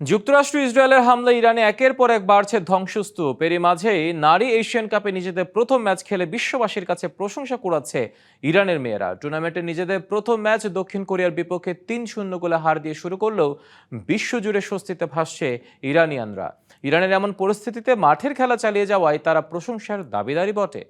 যুক্তরাষ্ট্র ইসরায়েলের হামলায় ইরানে একের পর এক বাড়ছে ধ্বংসস্তূপ। এরই মাঝেই নারী এশিয়ান কাপে নিজেদের প্রথম ম্যাচ খেলে বিশ্ববাসীর কাছে প্রশংসা কুড়াচ্ছে ইরানের মেয়েরা। টুর্নামেন্টে নিজেদের প্রথম ম্যাচ দক্ষিণ কোরিয়ার বিপক্ষে ৩-০ গোলে হার দিয়ে শুরু করলেও বিশ্বজুড়ে স্বস্তিতে ভাসছে ইরানিয়ানরা। ইরানের এমন পরিস্থিতিতে মাঠের খেলা চালিয়ে যাওয়ায় তারা প্রশংসার দাবিদারই বটে।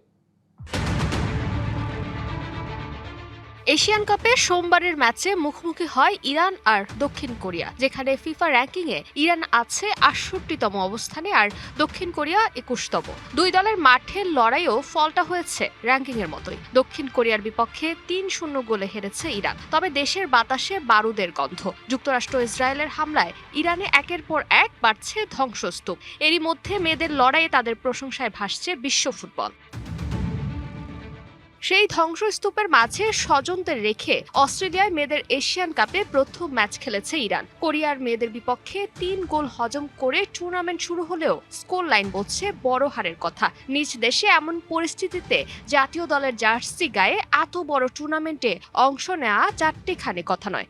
এশিয়ান কাপে সোমবারের ম্যাচে মুখোমুখি হয় ইরান আর দক্ষিণ কোরিয়া, যেখানে ফিফা র্যাঙ্কিংয়ে ইরান আছে ৬৮তম অবস্থানে আর দক্ষিণ কোরিয়া ২১তম। দুই দলের মাঠের লড়াইও ফলটা হয়েছে র্যাঙ্কিংয়ের মতোই। দক্ষিণ কোরিয়ার বিপক্ষে ৩-০ গোলে হেরেছে ইরান। তবে দেশের বাতাসে বারুদের গন্ধ। যুক্তরাষ্ট্র ইসরায়েলের হামলায় ইরানে একের পর এক বাড়ছে ধ্বংসস্তূপ। এরই মধ্যে মেয়েদের লড়াইয়ে তাদের প্রশংসায় ভাসছে বিশ্ব ফুটবল। সেই ধ্বংসস্তূপের মাঝে স্বজনদের রেখে অস্ট্রেলিয়ায় মেয়েদের এশিয়ান কাপে প্রথম ম্যাচ খেলেছে ইরান। কোরিয়ার মেয়েদের বিপক্ষে ৩ গোল হজম করে টুর্নামেন্ট শুরু হলেও স্কোর লাইন বলছে বড় হারের কথা। নিজ দেশে এমন পরিস্থিতিতে জাতীয় দলের জার্সি গায়ে এত বড় টুর্নামেন্টে অংশ নেওয়া চারটিখানি কথা নয়।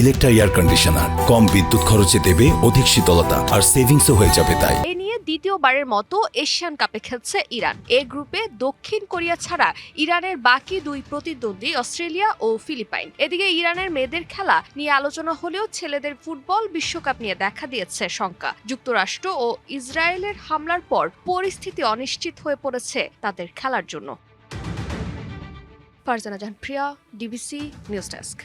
ইলেকট্রা এয়ার কন্ডিশনার কম বিদ্যুৎ খরচে দেবে অধিক শীতলতা আর সেভিংসও হয়ে যাবে। তাই এ নিয়ে দ্বিতীয়বারের মতো এশিয়ান কাপে খেলছে ইরান। এ গ্রুপে দক্ষিণ কোরিয়া ছাড়া ইরানের বাকি দুই প্রতিদ্বন্দ্বী অস্ট্রেলিয়া ও ফিলিপাইন। এদিকে ইরানের মেয়েদের খেলা নিয়ে আলোচনা হলেও ছেলেদের ফুটবল বিশ্বকাপ নিয়ে দেখা দিয়েছে শঙ্কা। যুক্তরাষ্ট্র ও ইসরায়েলের হামলার পর পরিস্থিতি অনিশ্চিত হয়ে পড়েছে তাদের খেলার জন্য। ফারজানা জাহান প্রিয়া, ডিবিসি নিউজ ডেস্ক।